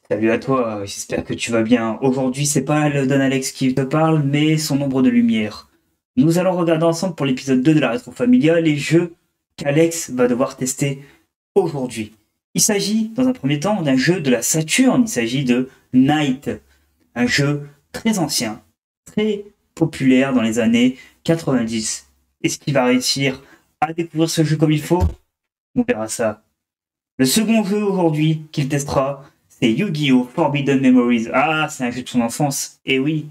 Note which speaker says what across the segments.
Speaker 1: Salut à toi, j'espère que tu vas bien. Aujourd'hui, c'est pas le Don Alex qui te parle, mais son ombre de lumière. Nous allons regarder ensemble pour l'épisode 2 de la rétro familiale les jeux qu'Alex va devoir tester aujourd'hui. Il s'agit, dans un premier temps, d'un jeu de la Saturn. Il s'agit de Knight, un jeu très ancien, très populaire dans les années 90. Est-ce qu'il va réussir à découvrir ce jeu comme il faut? On verra ça. Le second jeu aujourd'hui qu'il testera, c'est Yu-Gi-Oh! Forbidden Memories. Ah, c'est un jeu de son enfance. Eh oui.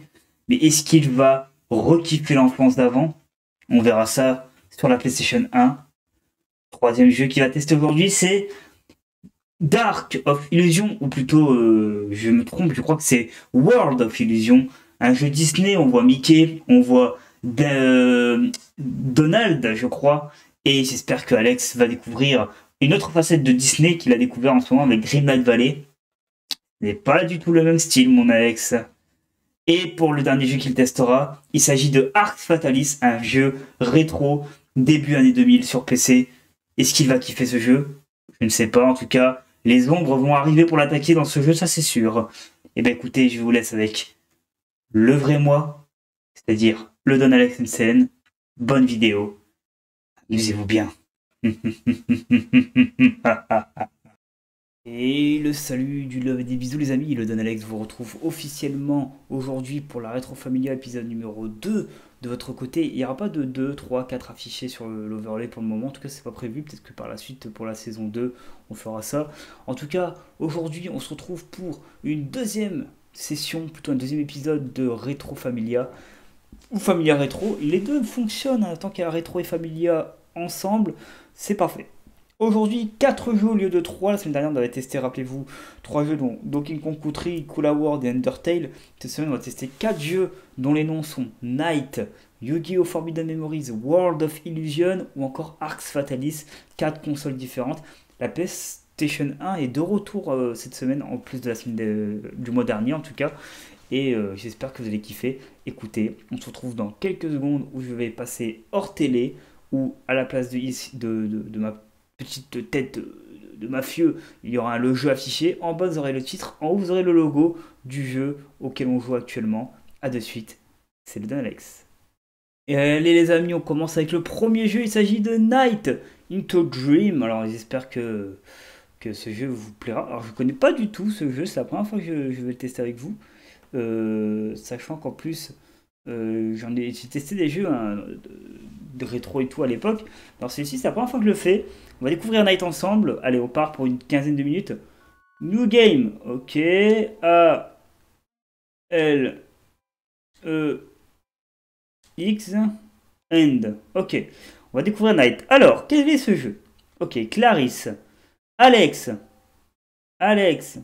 Speaker 1: Mais est-ce qu'il va rekiffer l'enfance d'avant? On verra ça sur la PlayStation 1. Troisième jeu qu'il va tester aujourd'hui, c'est Dark of Illusion, ou plutôt, je me trompe, je crois que c'est World of Illusion. Un jeu Disney, on voit Mickey, on voit Donald, je crois. Et j'espère que Alex va découvrir une autre facette de Disney qu'il a découvert en ce moment avec Green Light Valley. Ce n'est pas du tout le même style, mon Alex. Et pour le dernier jeu qu'il testera, il s'agit de Arx Fatalis, un jeu rétro début année 2000 sur PC. Est-ce qu'il va kiffer ce jeu? Je ne sais pas, en tout cas, les ombres vont arriver pour l'attaquer dans ce jeu, ça c'est sûr. Et ben écoutez, je vous laisse avec le vrai moi, c'est-à-dire le Don Alex MCN. Bonne vidéo, amusez-vous bien. Et le salut du love et des bisous les amis, le Don Alex vous retrouve officiellement aujourd'hui pour la rétro familiale épisode numéro 2 de votre côté. Il n'y aura pas de 2, 3, 4 affichés sur l'overlay pour le moment, en tout cas c'est pas prévu, peut-être que par la suite pour la saison 2 on fera ça. En tout cas aujourd'hui on se retrouve pour une deuxième session, plutôt un deuxième épisode de Rétro Familia ou Familia Rétro. Les deux fonctionnent hein, tant qu'il y a Rétro et Familia ensemble, c'est parfait. Aujourd'hui, 4 jeux au lieu de 3. La semaine dernière, on avait testé, rappelez-vous, 3 jeux dont Donkey Kong Country, Cool World et Undertale. Cette semaine, on va tester 4 jeux dont les noms sont Night, Yu-Gi-Oh! Forbidden Memories, World of Illusion ou encore Arx Fatalis. 4 consoles différentes. La PlayStation 1 est de retour cette semaine, en plus de la semaine du mois dernier en tout cas. Et j'espère que vous allez kiffer. Écoutez, on se retrouve dans quelques secondes où je vais passer hors télé, ou à la place de ma petite tête de mafieux, il y aura le jeu affiché. En bas, vous aurez le titre. En haut, vous aurez le logo du jeu auquel on joue actuellement. A de suite, c'est le Don Alex. Et allez les amis, on commence avec le premier jeu. Il s'agit de Night into Dream. Alors j'espère que ce jeu vous plaira. Alors je connais pas du tout ce jeu. C'est la première fois que je vais le tester avec vous. Sachant qu'en plus, j'ai testé des jeux hein, de rétro et tout à l'époque. Alors celui-ci, c'est la première fois que je le fais. On va découvrir Night ensemble. Allez, on part pour une quinzaine de minutes. New game. Ok. A, L, E, X, End. Ok. On va découvrir Night. Alors, quel est ce jeu? Ok, Clarisse. Alex. Alex.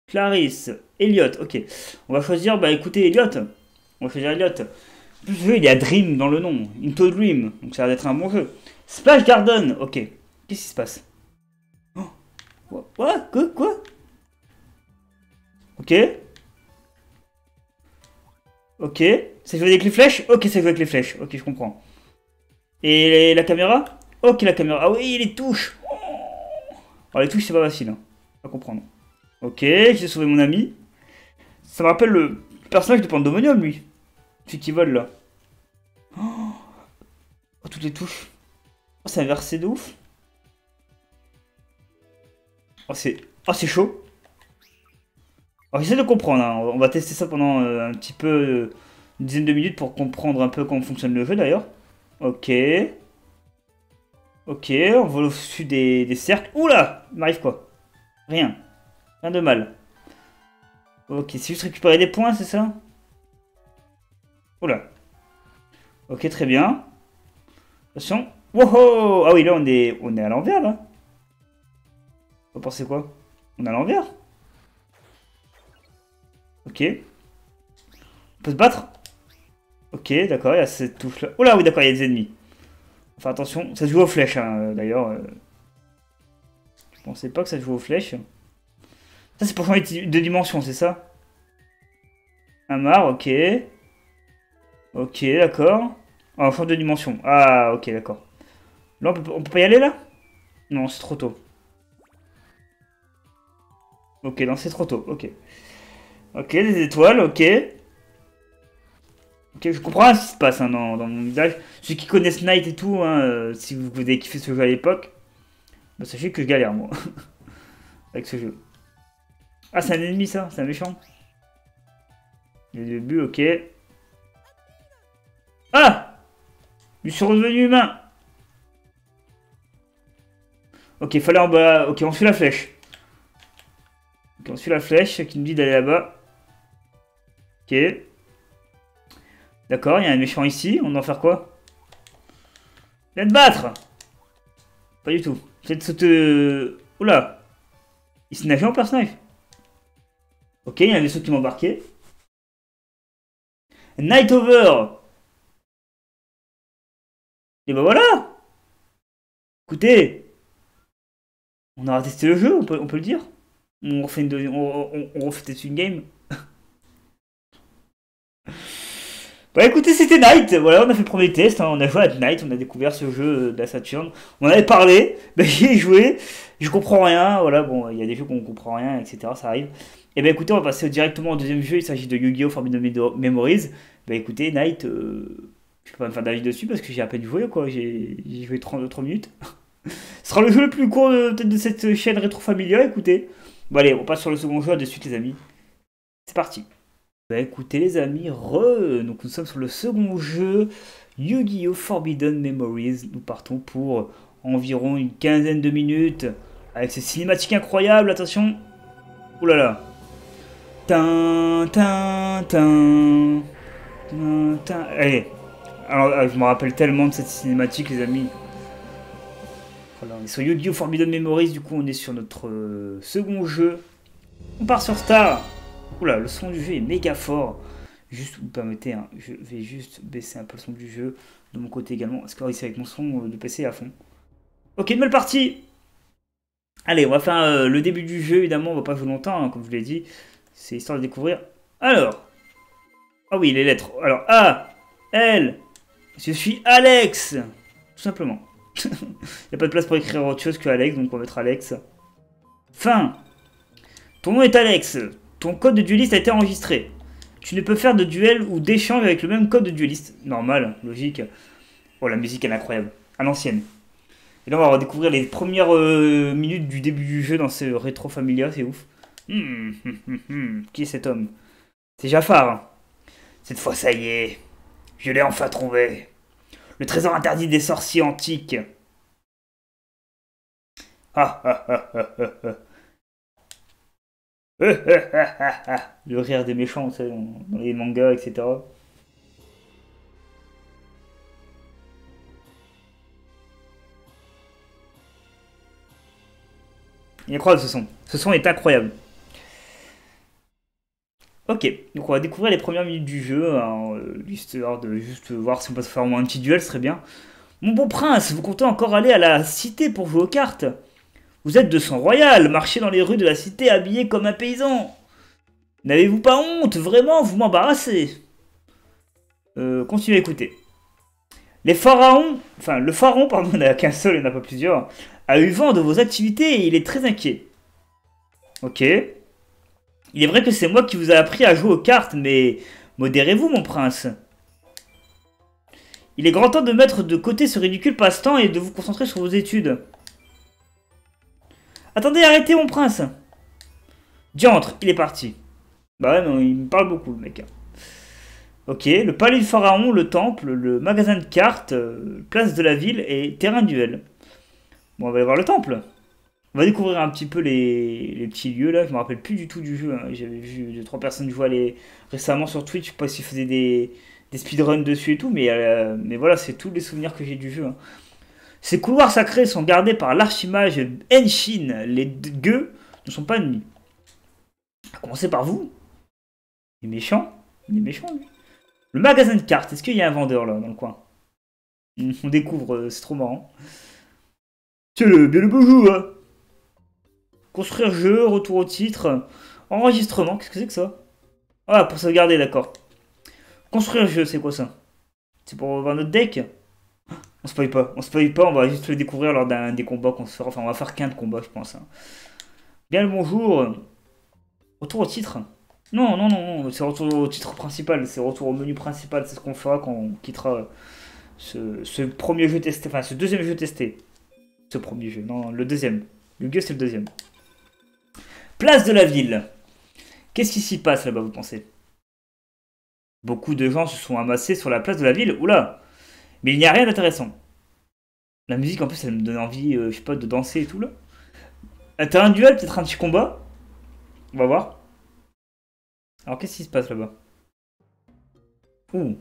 Speaker 1: Clarisse. Elliot. Ok. On va choisir, bah écoutez, Elliot. On va choisir Elliot. En plus, le jeu, il y a Dream dans le nom. Into Dream. Donc ça va être un bon jeu. Splash Garden. Ok. Qu'est-ce qui se passe? Oh. Quoi? Quoi? Ok. Ok. Ça joue avec les flèches? Ok, ça joue avec les flèches. Ok, je comprends. Et la caméra? Ok, la caméra. Ah oui, les touches. Oh. Alors, les touches, c'est pas facile. Hein. À comprendre. Ok, j'ai sauvé mon ami. Ça me rappelle le personnage de Pandemonium, lui. Celui qui vole, là. Oh, toutes les touches. Oh, c'est inversé de ouf. Oh, c'est chaud. Alors, j'essaie de comprendre. Hein. On va tester ça pendant un petit peu, une dizaine de minutes pour comprendre un peu comment fonctionne le jeu, d'ailleurs. Ok. Ok, on vole au-dessus des cercles. Oula! Il m'arrive quoi? Rien. Rien de mal. Ok, c'est juste récupérer des points, c'est ça? Oula. Ok, très bien. Attention. Wow! Ah oui, là, on est à l'envers, là. Vous pensez quoi? On est à l'envers? Ok. On peut se battre? Ok, d'accord, il y a cette touche-là. Oh là, oui, d'accord, il y a des ennemis. Enfin, attention, ça se joue aux flèches, hein, d'ailleurs. Je pensais pas que ça se joue aux flèches. Ça, c'est pour changer de dimension, c'est ça? Un mar, ok. Ok, d'accord. Ah, on change de dimension. Ah, ok, d'accord. Là, on peut pas y aller, là? Non, c'est trop tôt. Ok, non, c'est trop tôt. Ok. Ok, des étoiles, ok. Ok, je comprends ce qui se passe hein, dans mon visage. Ceux qui connaissent Night et tout, hein, si vous avez kiffé ce jeu à l'époque, bah, sachez que je galère, moi, avec ce jeu. Ah, c'est un ennemi, ça? C'est un méchant? Le début, ok. Ah! Je suis revenu humain! Ok, fallait en bas. Ok, on suit la flèche. Ok, on suit la flèche qui nous dit d'aller là-bas. Ok. D'accord, il y a un méchant ici. On doit en faire quoi? Viens te battre! Pas du tout. Peut-être sauter. Oula! Il s'est nagé en personnage. Ok, il y a un vaisseau qui m'a embarqué. Night over! Et bah voilà! Écoutez, on aura testé le jeu, on peut le dire. On refait on refait peut-être une game. Bah écoutez, c'était Night, voilà, on a fait le premier test, hein, on a joué à Night, on a découvert ce jeu de la Saturn. On en avait parlé, bah, j'y ai joué, je comprends rien, voilà, bon, il y a des jeux qu'on comprend rien, etc., ça arrive. Et bah écoutez, on va passer directement au deuxième jeu, il s'agit de Yu-Gi-Oh! Forbidden Memories. Bah écoutez, Night, je peux pas me faire d'avis dessus parce que j'ai à peine joué, quoi, j'ai joué 33 minutes. Ce sera le jeu le plus court peut-être de cette chaîne rétro familiale, écoutez. Bon allez, on passe sur le second jeu, de suite les amis. C'est parti. Bah écoutez les amis, donc nous sommes sur le second jeu, Yu-Gi-Oh! Forbidden Memories. Nous partons pour environ une quinzaine de minutes, avec ces cinématiques incroyables, attention. Ouh là là. Tin, tin, tin, tin, tin. Allez, alors je me rappelle tellement de cette cinématique les amis. Voilà, on est sur Yu-Gi-Oh! Forbidden Memories, du coup on est sur notre second jeu. On part sur Star. Oula, le son du jeu est méga fort. Juste, vous permettez, hein, je vais juste baisser un peu le son du jeu de mon côté également. Parce que ici avec mon son de PC à fond. Ok, nouvelle partie. Allez, on va faire le début du jeu, évidemment, on va pas jouer longtemps, hein, comme je vous l'ai dit. C'est histoire de découvrir. Alors. Ah oui, les lettres. Alors, A, L, je suis Alex. Tout simplement. Il n'y a pas de place pour écrire autre chose que Alex, donc on va mettre Alex. Fin. Ton nom est Alex. Ton code de dueliste a été enregistré. Tu ne peux faire de duel ou d'échange avec le même code de dueliste. Normal, logique. Oh, la musique elle est incroyable. À l'ancienne. Et là, on va redécouvrir les premières minutes du début du jeu dans ce rétro familia, c'est ouf. Qui est cet homme? C'est Jafar. Cette fois, ça y est. Je l'ai enfin trouvé. Le trésor interdit des sorciers antiques. Ah ah ah ah ah ah. Le rire des méchants, tu sais, dans les mangas, etc. Il est incroyable ce son. Ce son est incroyable. Ok, donc on va découvrir les premières minutes du jeu, hein, histoire de juste voir si on peut se faire au moins un petit duel, ce serait bien. Mon bon prince, vous comptez encore aller à la cité pour jouer aux cartes? Vous êtes de sang royal, marchez dans les rues de la cité habillé comme un paysan. N'avez-vous pas honte? Vraiment, vous m'embarrassez. Continuez à écouter. Les pharaons, enfin le pharaon, pardon, il n'y en a qu'un seul, il n'y en a pas plusieurs, a eu vent de vos activités et il est très inquiet. Ok. Il est vrai que c'est moi qui vous ai appris à jouer aux cartes, mais modérez-vous, mon prince. Il est grand temps de mettre de côté ce ridicule passe-temps et de vous concentrer sur vos études. Attendez, arrêtez, mon prince. Diantre, il est parti. Bah ouais, non, il me parle beaucoup, le mec. Ok, le palais du pharaon, le temple, le magasin de cartes, place de la ville et terrain de duel. Bon, on va aller voir le temple. On va découvrir un petit peu les petits lieux là. Je me rappelle plus du tout du jeu, hein. J'avais vu 2-3 personnes jouer récemment sur Twitch. Je sais pas s'ils faisaient des speedruns dessus et tout, mais voilà, c'est tous les souvenirs que j'ai du jeu, hein. Ces couloirs sacrés sont gardés par l'archimage Enshin. Les gueux ne sont pas ennemis. À commencer par vous. Il est méchant. Il est méchant, lui. Le magasin de cartes. Est-ce qu'il y a un vendeur là dans le coin? On découvre, c'est trop marrant. C'est bien le beau jeu, hein. Construire jeu, retour au titre, enregistrement, qu'est-ce que c'est que ça? Ah, pour sauvegarder, d'accord. Construire jeu, c'est quoi ça? C'est pour voir notre deck? On spoil pas, on va juste le découvrir lors d'un des combats qu'on se fera. Enfin, on va faire qu'un de combat, je pense, hein. Bien le bonjour. Retour au titre. Non, non, non, non, c'est retour au titre principal, c'est retour au menu principal, c'est ce qu'on fera quand on quittera ce premier jeu testé, enfin ce deuxième jeu testé. Ce premier jeu, non, le deuxième. Yu-Gi-Oh! C'est le deuxième. Place de la ville. Qu'est-ce qui s'y passe là-bas, vous pensez? Beaucoup de gens se sont amassés sur la place de la ville. Oula! Mais il n'y a rien d'intéressant. La musique, en plus, elle me donne envie, je sais pas, de danser et tout là. T'as un duel, peut-être un petit combat? On va voir. Alors, qu'est-ce qui se passe là-bas? Ouh.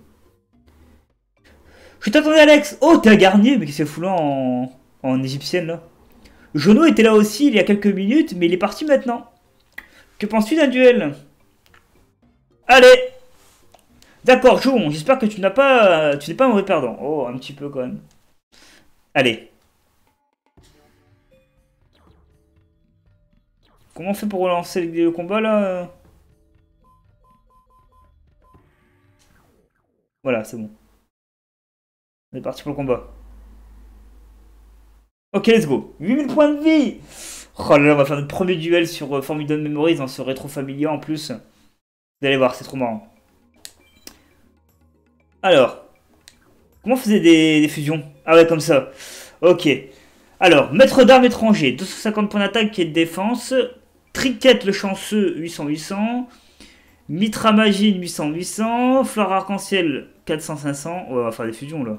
Speaker 1: Je t'attendais, Alex! Oh, t'es un Garnier! Mais qu'est-ce qu'il fout là en égyptienne là? Jono était là aussi il y a quelques minutes, mais il est parti maintenant. Que penses-tu d'un duel? Allez! D'accord, jouons. J'espère que tu n'es pas un mauvais perdant. Oh, un petit peu quand même. Allez. Comment on fait pour relancer le combat là? Voilà, c'est bon. On est parti pour le combat. Ok, let's go. 8000 points de vie. Oh là là, on va faire notre premier duel sur Formidable Memories dans ce rétro familier en plus. Vous allez voir, c'est trop marrant. Alors, comment on faisait des fusions? Ah ouais, comme ça. Ok. Alors, maître d'armes étranger, 250 points d'attaque et de défense. Triquette le chanceux, 800-800. Mitra Magine, 800-800. Fleur arc-en-ciel, 400-500. Ouais, on va faire des fusions là.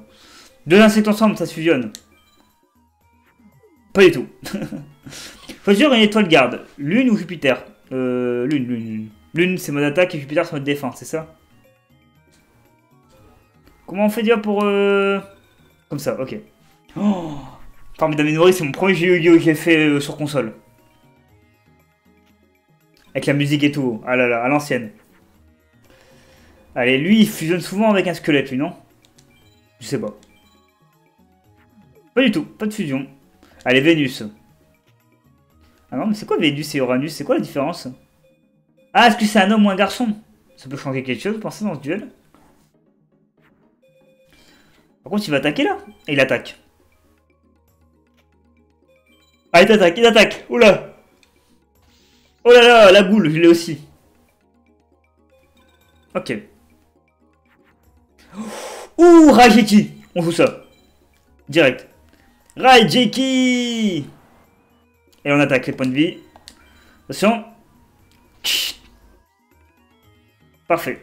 Speaker 1: Deux insectes ensemble, ça se fusionne. Pas du tout. Choisir une étoile garde. Lune ou Jupiter? Lune. Lune, c'est mode attaque et Jupiter, c'est mode défense, c'est ça? Comment on fait déjà pour... Comme ça, ok. Oh, Formidable Memory, c'est mon premier jeu Yu-Gi-Oh! Que j'ai fait sur console. Avec la musique et tout. Ah là là, à l'ancienne. Allez, lui, il fusionne souvent avec un squelette, lui, non? Je sais pas. Pas du tout, pas de fusion. Allez, Vénus. Ah non, mais c'est quoi Vénus et Uranus? C'est quoi la différence? Ah, est-ce que c'est un homme ou un garçon? Ça peut changer quelque chose, vous pensez, dans ce duel? Par contre, il va attaquer là. Et il attaque. Ah, il attaque. Oula. Oh là là, la boule, je l'ai aussi. Ok. Ouh, Raijeki. On joue ça. Direct. Raijeki. Et on attaque les points de vie. Attention. Parfait.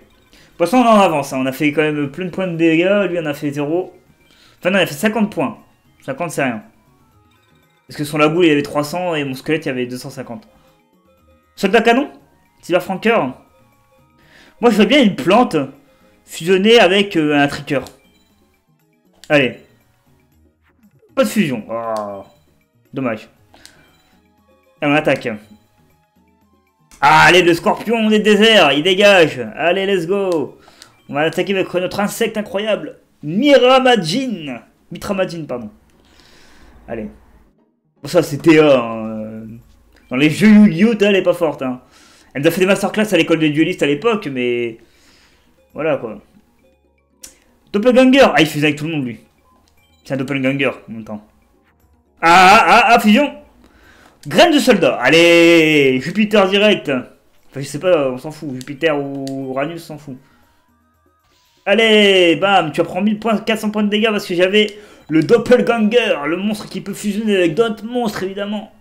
Speaker 1: Pour l'instant, on est en avance. Hein. On a fait quand même plein de points de dégâts. Lui, on a fait 0. Enfin, non, il a fait 50 points. 50, c'est rien. Parce que sur la boule, il y avait 300 et mon squelette, il y avait 250. Soldat canon? Silver Franker? Moi, je veux bien une plante fusionnée avec un tricker. Allez. Pas de fusion. Oh. Dommage. Et on attaque. Ah, allez, le scorpion des déserts, il dégage. Allez, let's go. On va attaquer avec notre insecte incroyable. Miramajin. Mitramajin, pardon. Allez. Bon, ça, c'était... dans les jeux Yu-Gi-Oh! Elle est pas forte. Hein. Elle nous a fait des masterclass à l'école des duelistes à l'époque, mais... Voilà, quoi. Doppelganger. Ah, il faisait avec tout le monde, lui. C'est un doppelganger, en même temps. Ah, fusion. Graine de soldat. Allez, Jupiter direct. Enfin, je sais pas, on s'en fout. Jupiter ou Uranus, on s'en fout. Allez, bam, tu apprends 1000 points, 400 points de dégâts parce que j'avais le doppelganger, le monstre qui peut fusionner avec d'autres monstres, évidemment.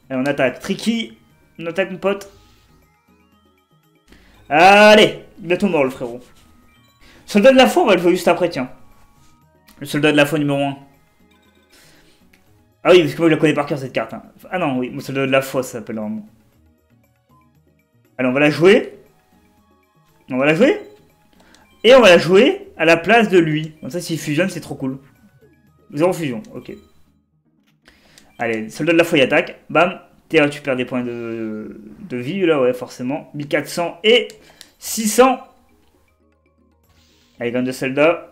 Speaker 1: Allez, on attaque. Tricky, on attaque mon pote. Allez, bientôt mort le frérot. Soldat de la foi, on va le jouer juste après, tiens. Le soldat de la foi numéro 1. Ah oui, parce que moi je la connais par cœur cette carte. Hein. Ah non, oui, le soldat de la foi ça s'appelle normalement. Allez, on va la jouer. On va la jouer. Et on va la jouer à la place de lui. Comme ça, s'il fusionne, c'est trop cool. 0 fusion, ok. Allez, soldat de la foi, il attaque. Bam. Tu perds des points de vie, là, ouais, forcément. 1400 et 600. Allez, gamme de soldat.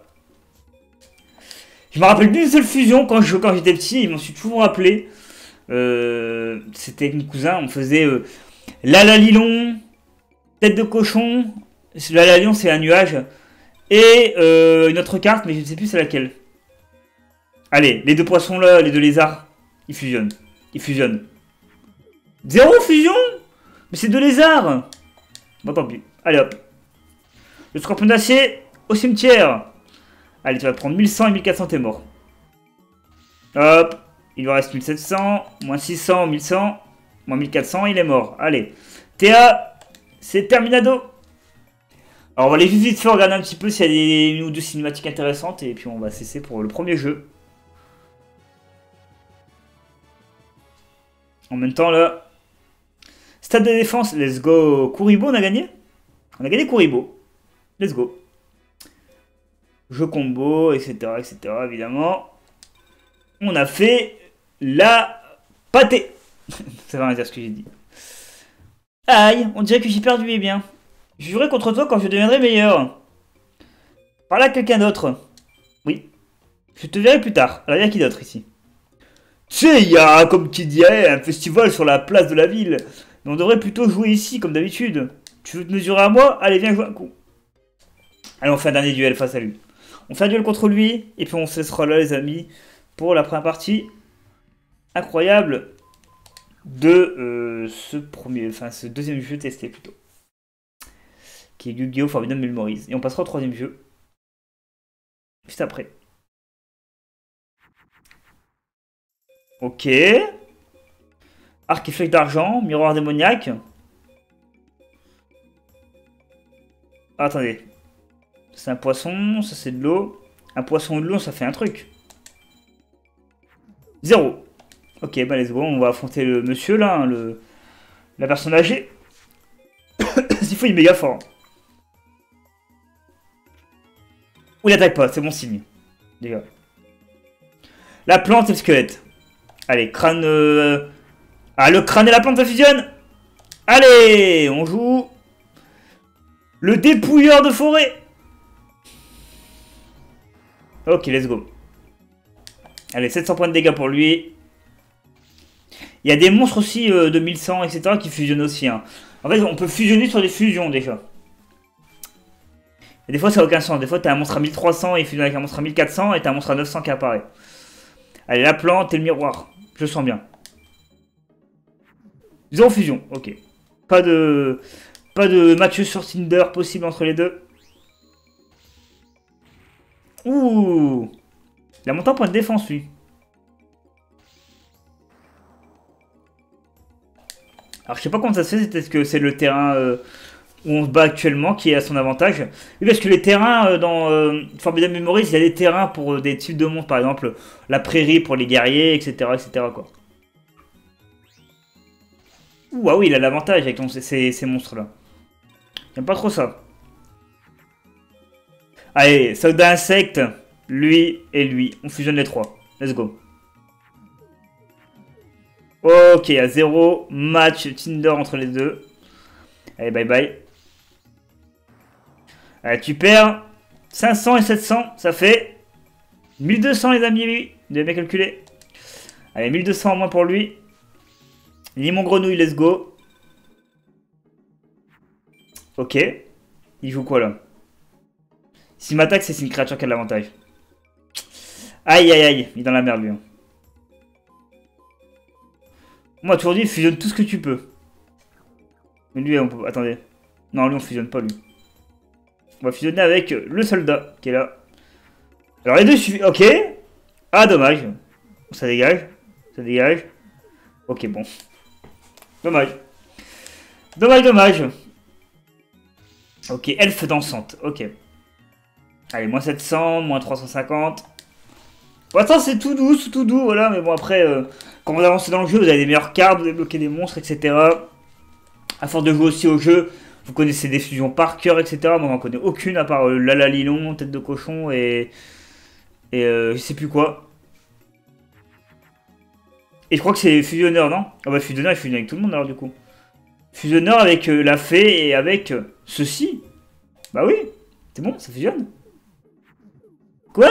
Speaker 1: Je me rappelle d'une seule fusion quand j'étais petit, ils m'en suis toujours rappelé. C'était avec mon cousin, on faisait Lalalilon, tête de cochon. Lalalilon, c'est un nuage. Et une autre carte, mais je ne sais plus c'est laquelle. Allez, les deux poissons là, les deux lézards, ils fusionnent. Ils fusionnent. 0 fusion? Mais c'est de lézard. Bon, tant pis. Allez, hop. Le scorpion d'acier au cimetière. Allez, tu vas te prendre 1100 et 1400, t'es mort. Hop. Il lui reste 1700, moins 600, 1100, moins 1400, il est mort. Allez. Théa, c'est terminado. Alors, on va aller vite fait regarder un petit peu s'il y a une ou deux cinématiques intéressantes. Et puis, on va cesser pour le premier jeu. En même temps, là... Stade de défense, let's go. Kuribo, on a gagné? On a gagné Kuribo. Let's go. Jeu combo, etc., etc., évidemment. On a fait la pâtée. Ça va rien dire ce que j'ai dit. Aïe, on dirait que j'ai perdu, eh bien. Je jurerai contre toi quand je deviendrai meilleur. Par là, quelqu'un d'autre. Oui. Je te verrai plus tard. Alors, il y a qui d'autre ici? Tu sais, il y a, comme qui dirait, un festival sur la place de la ville. Mais on devrait plutôt jouer ici, comme d'habitude. Tu veux te mesurer à moi? Allez, viens jouer un coup. Allez, on fait un dernier duel face à lui. On fait un duel contre lui, et puis on se laissera là, les amis, pour la première partie incroyable de ce deuxième jeu testé plutôt. Qui est Yu-Gi-Oh! Forbidden Memories. Et on passera au troisième jeu. Juste après. Ok. Arc et flèche d'argent, miroir démoniaque. Ah, attendez. C'est un poisson, ça c'est de l'eau. Un poisson de l'eau, ça fait un truc. 0. Ok, bah let's go, on va affronter le monsieur là, hein, la personne âgée. S'il faut, il est méga fort. Ou il attaque pas, c'est bon signe. Déjà. La plante et le squelette. Allez, crâne... Ah, le crâne et la plante, ça fusionne. Allez, on joue... Le dépouilleur de forêt. Ok, let's go. Allez, 700 points de dégâts pour lui. Il y a des monstres aussi de 1100, etc. qui fusionnent aussi. Hein. En fait, on peut fusionner sur des fusions déjà. Et des fois, ça n'a aucun sens. Des fois, t'as un monstre à 1300 et il fusionne avec un monstre à 1400 et t'as un monstre à 900 qui apparaît. Allez, la plante et le miroir. Je le sens bien. Zéro fusion, ok. Pas de match sur Tinder possible entre les deux. Ouh. Il a monté en point de défense, lui. Alors, je sais pas comment ça se fait. Est-ce que c'est le terrain où on se bat actuellement qui est à son avantage? Oui, parce que les terrains dans Forbidden Memories, il y a des terrains pour des types de monstres. Par exemple, la prairie pour les guerriers, etc. etc. quoi. Ouh, ah oui, il a l'avantage avec ces monstres-là. J'aime pas trop ça. Allez, soldat insecte, lui et lui. On fusionne les trois. Let's go. Ok, à 0. Match Tinder entre les deux. Allez, bye bye. Allez, tu perds 500 et 700. Ça fait 1200, les amis. Vous devez bien calculer. Allez, 1200 en moins pour lui. Limon grenouille, let's go. Ok. Il joue quoi là? S'il m'attaque, c'est une créature qui a de l'avantage. Aïe aïe aïe, il est dans la merde lui. Hein. Moi, toujours dit, fusionne tout ce que tu peux. Mais lui, on peut... Attendez. Non, lui, on fusionne pas lui. On va fusionner avec le soldat qui est là. Alors les deux suffisent. Ok. Ah, dommage. Ça dégage. Ça dégage. Ok, bon. Dommage. Dommage, dommage. Ok, elfe dansante. Ok. Allez, moins 700, moins 350. Pour l'instant, c'est tout doux, voilà. Mais bon, après, quand vous avancez dans le jeu, vous avez des meilleures cartes, vous débloquez des monstres, etc. À force de jouer aussi au jeu, vous connaissez des fusions par cœur, etc. Moi, j'en connais aucune, à part Lala Lilon, tête de cochon et je sais plus quoi. Et je crois que c'est fusionneur, non? Ah bah, fusionneur, il fusionne avec tout le monde, alors, du coup. Fusionneur avec la fée et avec ceci. Bah oui, c'est bon, ça fusionne. Quoi?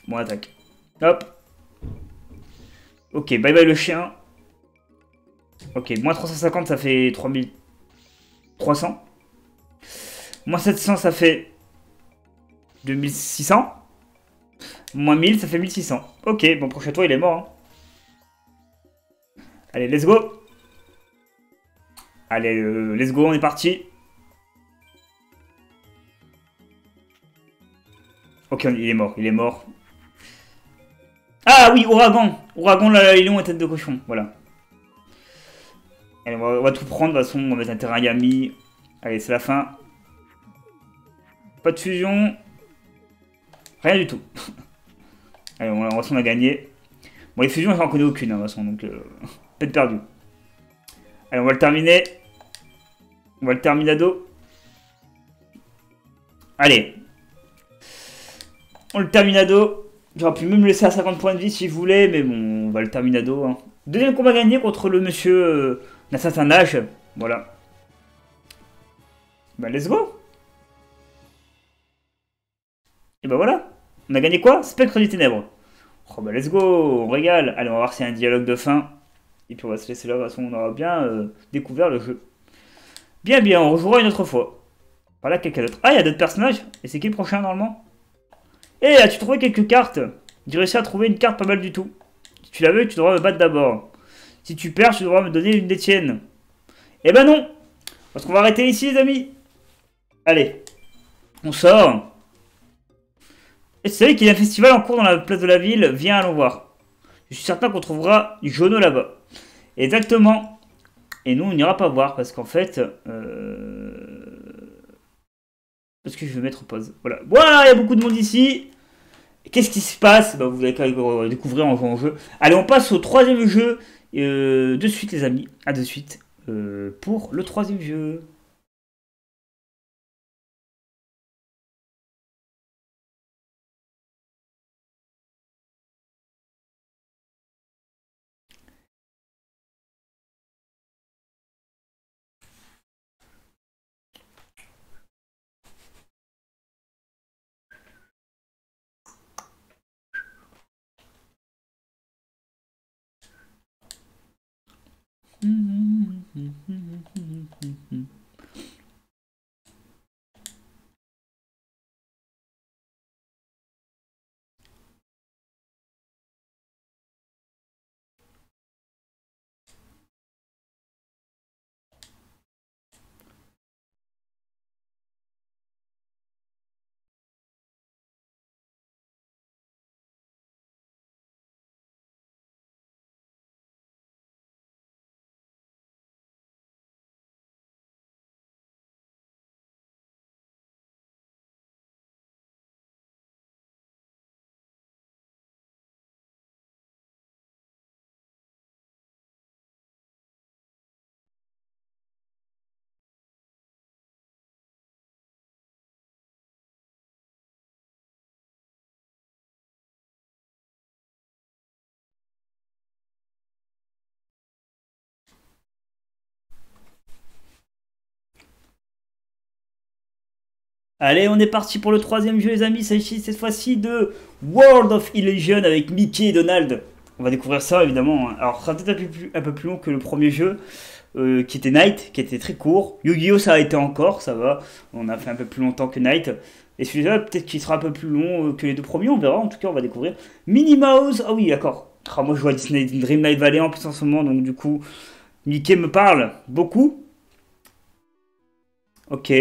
Speaker 1: Bon, attaque. Hop. Ok, bye bye le chien. Ok, moins 350, ça fait 3300. Moins 700, ça fait 2600. Moins 1000, ça fait 1600. Ok, bon, prochain tour, il est mort. Hein. Allez, let's go. Allez, let's go, on est parti. Ok, il est mort, il est mort. Ah oui, ouragan. Ouragan, là, les lions et tête de cochon, voilà. Allez, on va tout prendre, de toute façon, on va mettre un terrain Yami. Allez, c'est la fin. Pas de fusion. Rien du tout. Allez, on a gagné. Bon, les fusions, j'en connais aucune, hein, de toute façon, donc peut-être perdu. Allez, on va le terminer. On va le terminado. Allez. On le terminado. J'aurais pu même le laisser à 50 points de vie si je voulais, mais bon, on va le terminado. Hein. Deuxième combat gagné contre le monsieur d'un certain âge. Voilà. Bah, let's go. Et bah voilà. On a gagné quoi? Spectre des ténèbres. Oh bah let's go, on régale. Allez, on va voir s'il y a un dialogue de fin. Et puis on va se laisser là, de toute façon on aura bien découvert le jeu. Bien, bien, on rejouera une autre fois. Voilà, quelqu'un d'autre. Ah, il y a d'autres personnages. Et c'est qui le prochain normalement? Eh, as-tu trouvé quelques cartes? J'ai réussi à trouver une carte pas mal du tout. Si tu la veux, tu devras me battre d'abord. Si tu perds, tu devras me donner une des tiennes. Eh ben non. Parce qu'on va arrêter ici, les amis. Allez, on sort. Et tu savais qu'il y a un festival en cours dans la place de la ville? Viens, allons voir. Je suis certain qu'on trouvera Jono là-bas. Exactement. Et nous, on n'ira pas voir parce qu'en fait... Parce que je vais mettre pause. Voilà. Voilà, il y a beaucoup de monde ici. Qu'est-ce qui se passe? Bah, vous allez découvrir en jouant au jeu. Allez, on passe au troisième jeu. De suite, les amis. À de suite. Pour le troisième jeu. Allez, on est parti pour le troisième jeu, les amis. Il s'agit cette fois-ci de World of Illusion avec Mickey et Donald. On va découvrir ça, évidemment. Alors, ça sera peut-être un peu plus long que le premier jeu, qui était Night, qui était très court. Yu-Gi-Oh! Ça a été encore, ça va. On a fait un peu plus longtemps que Night. Et celui-là, peut-être qu'il sera un peu plus long que les deux premiers, on verra. En tout cas, on va découvrir. Minnie Mouse, ah oui, d'accord. Ah, moi, je vois Disney Dreamlight Valley en plus en ce moment, donc du coup, Mickey me parle beaucoup. Ok.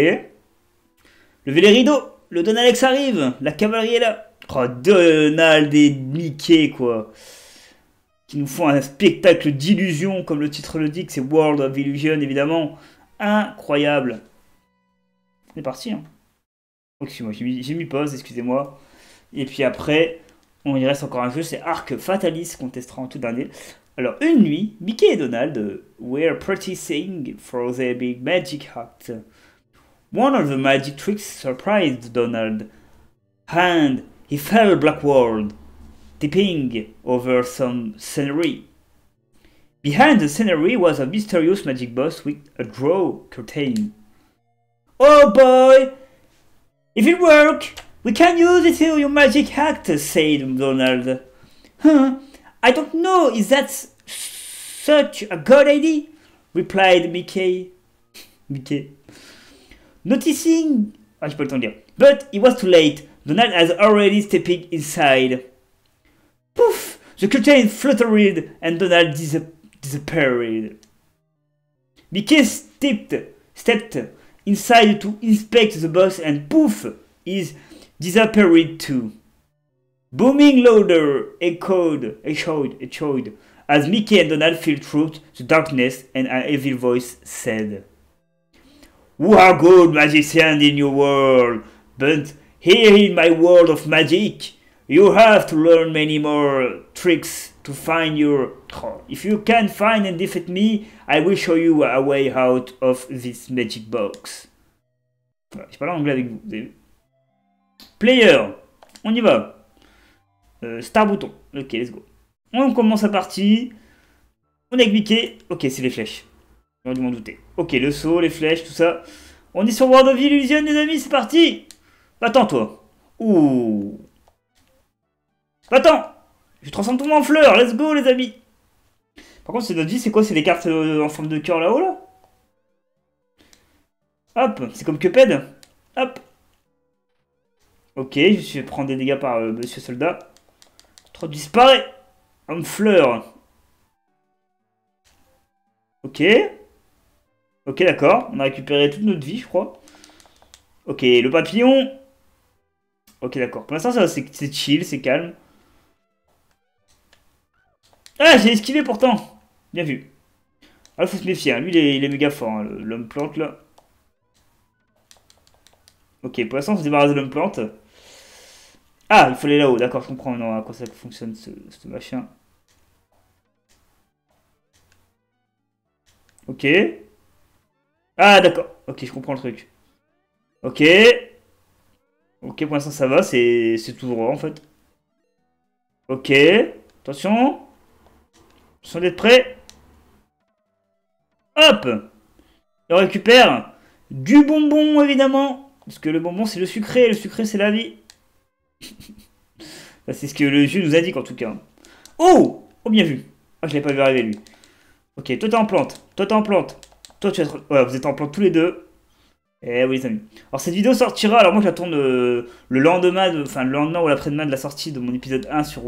Speaker 1: Levez les rideaux, le Don Alex arrive, la cavalerie est là. Oh, Donald et Mickey, quoi. Qui nous font un spectacle d'illusion, comme le titre le dit, que c'est World of Illusion, évidemment. Incroyable. C'est parti, hein. Excusez-moi, j'ai mis pause, excusez-moi. Et puis après, on y reste encore un jeu, c'est Arc Fatalis qu'on testera en tout dernier. Alors, une nuit, Mickey et Donald were practicing for their big magic act. One of the magic tricks surprised Donald, and he fell backward, tipping over some scenery. Behind the scenery was a mysterious magic box with a draw curtain. Oh boy! If it works, we can use it in your magic act, said Donald. Huh? I don't know, is that such a good idea? Replied Mickey. Noticing... Ah, j'ai pas le temps de dire. But it was too late. Donald has already stepped inside. Poof! The curtain fluttered and Donald disappeared. Mickey stepped inside to inspect the box and poof, is disappeared too. Booming louder echoed as Mickey and Donald fell through the darkness and an evil voice said, "You are good magician in your world, but here in my world of magic, you have to learn many more tricks to find your... If you can find and defeat me, I will show you a way out of this magic box." Voilà, je parle anglais avec vous, vous avez vu. Player, on y va. Start bouton, ok, let's go. On commence la partie. On est avec Mickey. Ok, c'est les flèches. J'aurais dû m'en douter. Ok, le saut, les flèches, tout ça. On est sur World of Illusion, les amis, c'est parti. Va-t'en, toi. Ouh. Va-t'en. Je transforme tout le monde en fleurs. Let's go, les amis. Par contre, c'est notre vie, c'est quoi? C'est les cartes en forme de cœur là-haut, là? Hop, c'est comme Cuphead. Hop. Ok, je suis prendre des dégâts par Monsieur Soldat. Trop disparaît. Homme fleur. Ok. Ok, d'accord. On a récupéré toute notre vie, je crois. Ok, le papillon. Ok, d'accord. Pour l'instant, c'est chill, c'est calme. Ah, j'ai esquivé pourtant. Bien vu. Ah, il faut se méfier. Hein. Lui, il est méga fort, hein, l'homme plante, là. Ok, pour l'instant, on se débarrasse de l'homme plante. Ah, il faut aller là-haut. D'accord, je comprends maintenant à quoi ça fonctionne, ce machin. Ok. Ah, d'accord. Ok, je comprends le truc. Ok. Ok, pour l'instant, ça va. C'est tout droit, en fait. Ok. Attention. Attention d'être prêt. Hop. Et on récupère du bonbon, évidemment. Parce que le bonbon, c'est le sucré. Le sucré, c'est la vie. C'est ce que le jeu nous indique, en tout cas. Oh. Oh, bien vu. Ah, je l'ai pas vu arriver, lui. Ok, toi, t'es en plante. Toi, t'es en plante. Toi, tu vas être... Ouais, vous êtes en plante tous les deux. Eh oui, les amis. Alors, cette vidéo sortira. Alors, moi, je la tourne le lendemain, enfin, le lendemain ou l'après-demain de la sortie de mon épisode 1 sur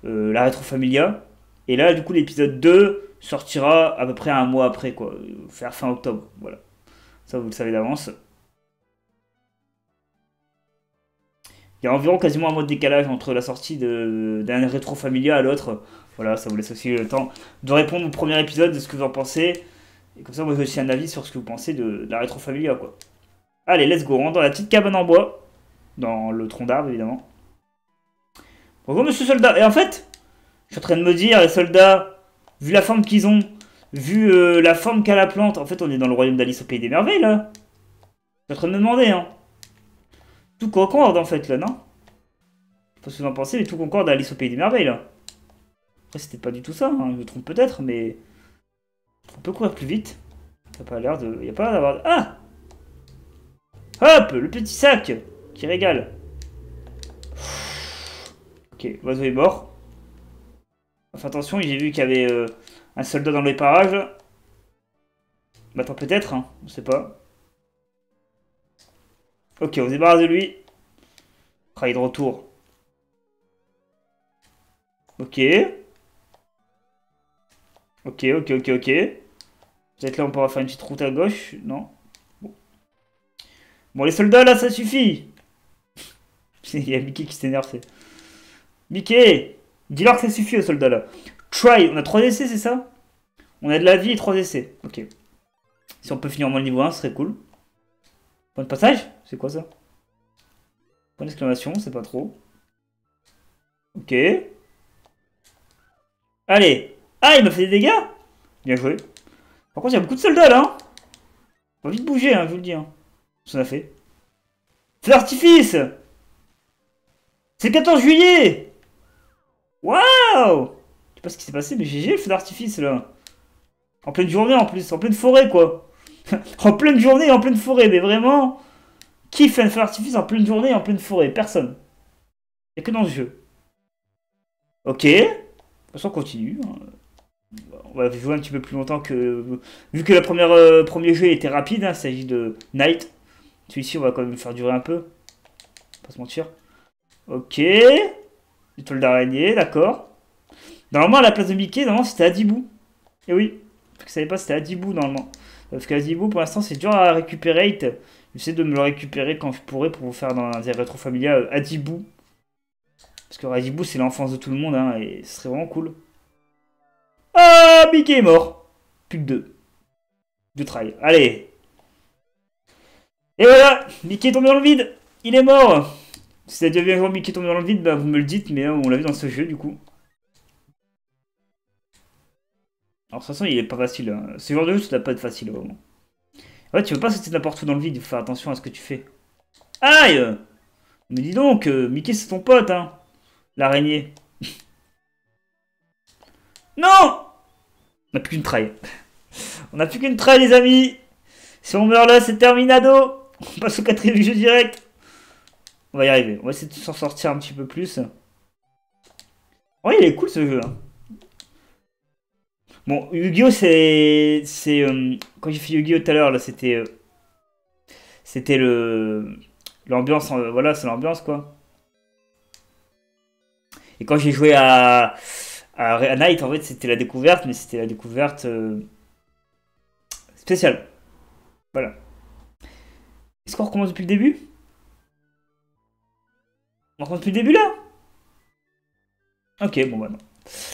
Speaker 1: la Retro Familia. Et là, du coup, l'épisode 2 sortira à peu près un mois après, quoi. Faire fin octobre. Voilà. Ça, vous le savez d'avance. Il y a environ quasiment un mois de décalage entre la sortie d'un Retro Familia à l'autre. Voilà, ça vous laisse aussi le temps de répondre au premier épisode, de ce que vous en pensez. Et comme ça, moi j'ai aussi un avis sur ce que vous pensez de la Retro Familia, quoi. Allez, let's go, on rentre dans la petite cabane en bois. Dans le tronc d'arbre, évidemment. Bonjour, monsieur soldat. Et en fait, je suis en train de me dire, les soldats, vu la forme qu'ils ont, vu la forme qu'a la plante, en fait, on est dans le royaume d'Alice au Pays des Merveilles, là. Je suis en train de me demander, hein. Tout concorde, en fait, là, non? Je sais pas ce que vous en pensez, mais tout concorde à Alice au Pays des Merveilles, là. Après, c'était pas du tout ça, hein. Je me trompe peut-être, mais... On peut courir plus vite. Ça n'a pas l'air de... Il n'y a pas d'avoir... Ah! Hop! Le petit sac! Qui régale. Ok, l'oiseau est mort. Enfin, attention, j'ai vu qu'il y avait un soldat dans les parages. Bah, attends, peut-être, hein. On sait pas. Ok, on se débarrasse de lui. Ah, il est de retour. Ok. Ok. Peut-être là, on pourra faire une petite route à gauche. Non. Bon, les soldats, là, ça suffit. Il y a Mickey qui s'énerve. Mickey, dis-leur que ça suffit aux soldats, là. Try, on a 3 essais, c'est ça? On a de la vie et 3 essais. Ok. Si on peut finir au moins le niveau 1, ce serait cool. Point de passage? C'est quoi ça? Point d'exclamation, c'est pas trop. Ok. Allez. Ah, il m'a fait des dégâts? Bien joué. Par contre, il y a beaucoup de soldats, là. Hein. On va vite bouger, hein, je vous le dis. Hein. Ça a fait. Feu d'artifice! C'est le 14 juillet! Waouh! Je sais pas ce qui s'est passé, mais GG le feu d'artifice, là. En pleine journée, en plus. En pleine forêt, quoi. En pleine journée et en pleine forêt, mais vraiment... Qui fait un feu d'artifice en pleine journée et en pleine forêt? Personne. Il n'y a que dans ce jeu. Ok. De toute façon, on continue. On va jouer un petit peu plus longtemps que... Vu que le premier jeu était rapide, hein, il s'agit de Night. Celui-ci, on va quand même le faire durer un peu. Pas se mentir. Ok. Étoile d'araignée, d'accord. Normalement, à la place de Mickey, normalement, c'était Adibou. Et oui. Je savais pas, c'était Adibou normalement. Parce qu'Adibou, pour l'instant, c'est dur à récupérer. J'essaie de me le récupérer quand je pourrai pour vous faire dans des rétro familiales Adibou. Parce que Adibou, c'est l'enfance de tout le monde, hein, et ce serait vraiment cool. Ah, Mickey est mort. Plus que deux. Deux try. Allez. Et voilà, Mickey est tombé dans le vide. Il est mort. Si t'as déjà vu un jour Mickey tomber dans le vide, bah vous me le dites, mais on l'a vu dans ce jeu du coup. Alors de toute façon, il est pas facile. Hein. Ce genre de jeu, ça doit pas être facile vraiment. Ouais, tu veux pas sauter n'importe où dans le vide, il faut faire attention à ce que tu fais. Aïe! Mais dis donc, Mickey c'est ton pote, hein. L'araignée. Non! On n'a plus qu'une try. On n'a plus qu'une try, les amis. Si on meurt là, c'est terminado. On passe au quatrième jeu direct. On va y arriver. On va essayer de s'en sortir un petit peu plus. Ouais, il est cool ce jeu. Hein. Bon, Yu-Gi-Oh! Quand j'ai fait Yu-Gi-Oh! Tout à l'heure, là, c'était le. L'ambiance, voilà, c'est l'ambiance quoi. Et quand j'ai joué à Night, en fait, c'était la découverte, mais c'était la découverte spéciale. Voilà. Est-ce qu'on recommence depuis le début? On recommence depuis le début là? Ok, bon bah non.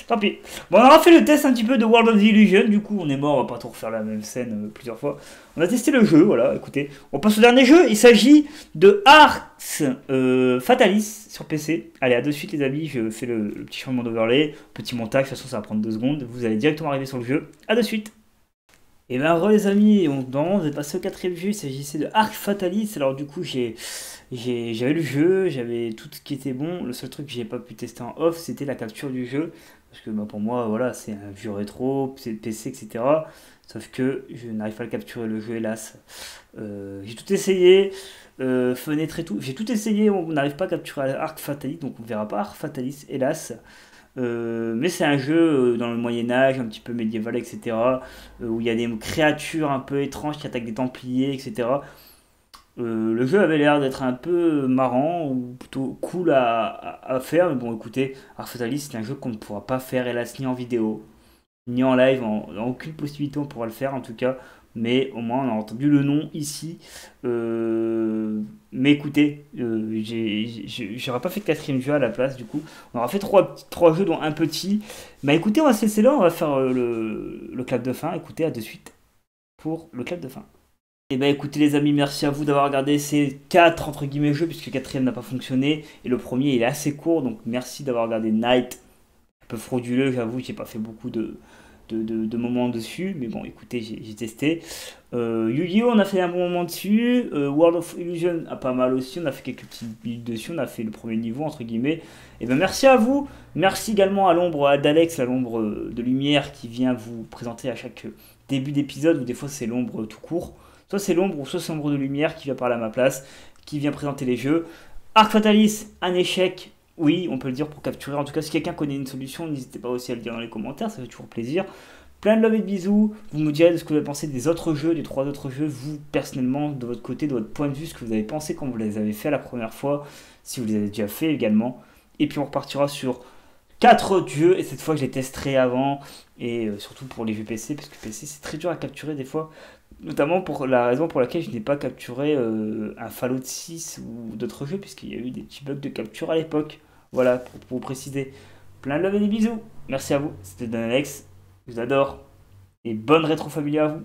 Speaker 1: Tant pis. Bon, on aura fait le test un petit peu de World of the Illusion. Du coup, on est mort, on va pas tout refaire la même scène plusieurs fois. On a testé le jeu, voilà, écoutez. On passe au dernier jeu. Il s'agit de Arx Fatalis sur PC. Allez, à de suite, les amis. Je fais le petit changement d'overlay. Petit montage, de toute façon, ça va prendre 2 secondes. Vous allez directement arriver sur le jeu. À de suite. Et ben, re les amis, on est passé au quatrième jeu. Il s'agissait de Arx Fatalis. Alors, du coup, j'avais le jeu, j'avais tout ce qui était bon. Le seul truc que j'ai pas pu tester en off, c'était la capture du jeu. Parce que bah, pour moi, voilà, c'est un vieux rétro, c'est PC, etc. Sauf que je n'arrive pas à le capturer le jeu, hélas. J'ai tout essayé, fenêtre et tout. J'ai tout essayé, on n'arrive pas à capturer Arc Fatalis, donc on ne verra pas Arc Fatalis, hélas. Mais c'est un jeu dans le Moyen-Âge, un petit peu médiéval, etc. Où il y a des créatures un peu étranges qui attaquent des Templiers, etc. Le jeu avait l'air d'être un peu marrant ou plutôt cool à faire, mais bon écoutez, Arc Fatalis c'est un jeu qu'on ne pourra pas faire hélas ni en vidéo, ni en live, en aucune possibilité on pourra le faire en tout cas, mais au moins on a entendu le nom ici. Mais écoutez, j'aurais pas fait de quatrième jeu à la place du coup, on aura fait trois jeux dont un petit. Bah écoutez, on va se laisser là, on va faire le clap de fin, écoutez, à de suite pour le clap de fin. Et bah écoutez les amis, merci à vous d'avoir regardé ces 4 entre guillemets jeux puisque le quatrième n'a pas fonctionné et le premier il est assez court donc merci d'avoir regardé Night. Un peu frauduleux j'avoue, j'ai pas fait beaucoup de moments dessus mais bon écoutez j'ai testé. Yu-Gi-Oh! On a fait un bon moment dessus, World of Illusion a pas mal aussi, on a fait quelques petites builds dessus, on a fait le premier niveau entre guillemets. Et ben merci à vous, merci également à l'ombre d'Alex, à l'ombre de lumière qui vient vous présenter à chaque début d'épisode ou des fois c'est l'ombre tout court. Soit c'est l'ombre ou soit c'est l'ombre de lumière qui vient parler à ma place, qui vient présenter les jeux. Arc Fatalis, un échec, oui, on peut le dire pour capturer. En tout cas, si quelqu'un connaît une solution, n'hésitez pas aussi à le dire dans les commentaires, ça fait toujours plaisir. Plein de love et de bisous. Vous me direz de ce que vous avez pensé des autres jeux, des 3 autres jeux, vous personnellement, de votre côté, de votre point de vue, ce que vous avez pensé quand vous les avez fait la première fois, si vous les avez déjà fait également. Et puis on repartira sur 4 autres jeux, et cette fois je les testerai avant, et surtout pour les jeux PC, parce que PC c'est très dur à capturer des fois. Notamment pour la raison pour laquelle je n'ai pas capturé un Fallout 6 ou d'autres jeux, puisqu'il y a eu des petits bugs de capture à l'époque. Voilà, pour vous préciser. Plein de love et des bisous. Merci à vous, c'était Dan Alex. Je vous adore. Et bonne rétro familia à vous.